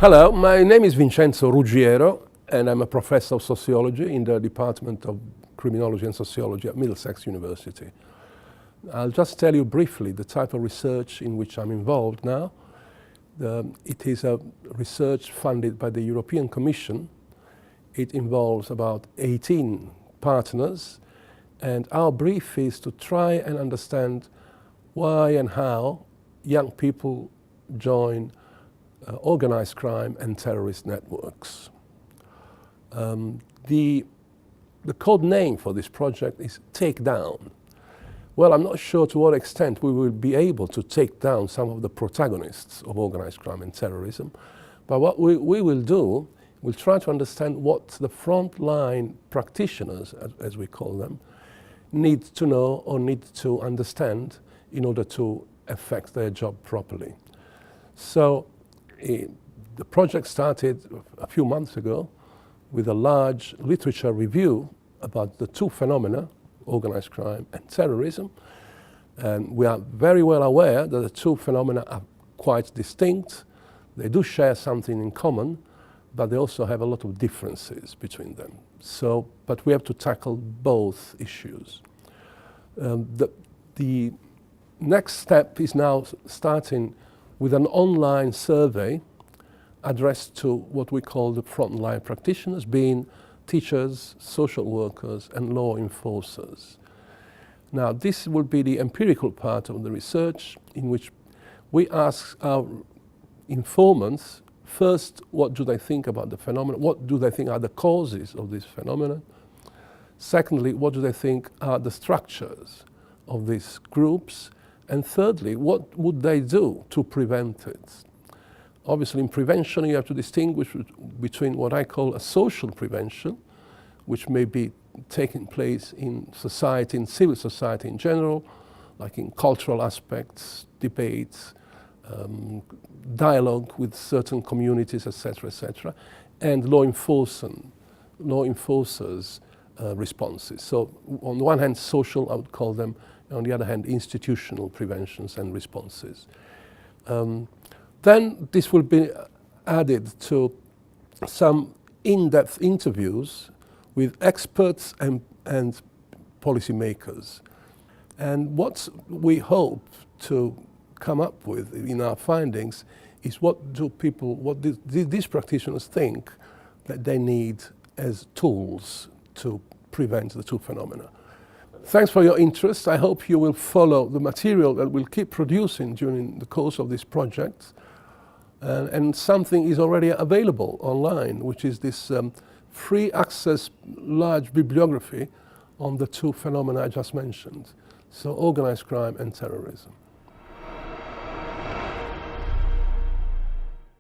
Hello, my name is Vincenzo Ruggiero and I'm a professor of sociology in the Department of Criminology and Sociology at Middlesex University. I'll just tell you briefly the type of research in which I'm involved now. It is a research funded by the European Commission. It involves about 18 partners, and our brief is to try and understand why and how young people join organized crime and terrorist networks. The code name for this project is TAKEDOWN. Well, I'm not sure to what extent we will be able to take down some of the protagonists of organized crime and terrorism, but what we will do, we'll try to understand what the frontline practitioners, as we call them, need to know or need to understand in order to effect their job properly. So the project started a few months ago with a large literature review about the two phenomena, organized crime and terrorism. And we are very well aware that the two phenomena are quite distinct. They do share something in common, but they also have a lot of differences between them. But we have to tackle both issues. The next step is now starting with an online survey addressed to what we call the frontline practitioners, being teachers, social workers, and law enforcers. Now, this will be the empirical part of the research in which we ask our informants, first, what do they think about the phenomenon? What do they think are the causes of this phenomenon? Secondly, what do they think are the structures of these groups? And thirdly, what would they do to prevent it? Obviously, in prevention, you have to distinguish between what I call a social prevention, which may be taking place in society, in civil society in general, like in cultural aspects, debates, dialogue with certain communities, etc., and law enforcers' responses. So on the one hand, social, I would call them, on the other hand, institutional preventions and responses. Then this will be added to some in-depth interviews with experts and policymakers. And what we hope to come up with in our findings is what these practitioners think that they need as tools to prevent the two phenomena. Thanks for your interest. I hope you will follow the material that we'll keep producing during the course of this project. And something is already available online, which is this free access large bibliography on the two phenomena I just mentioned. So organized crime and terrorism.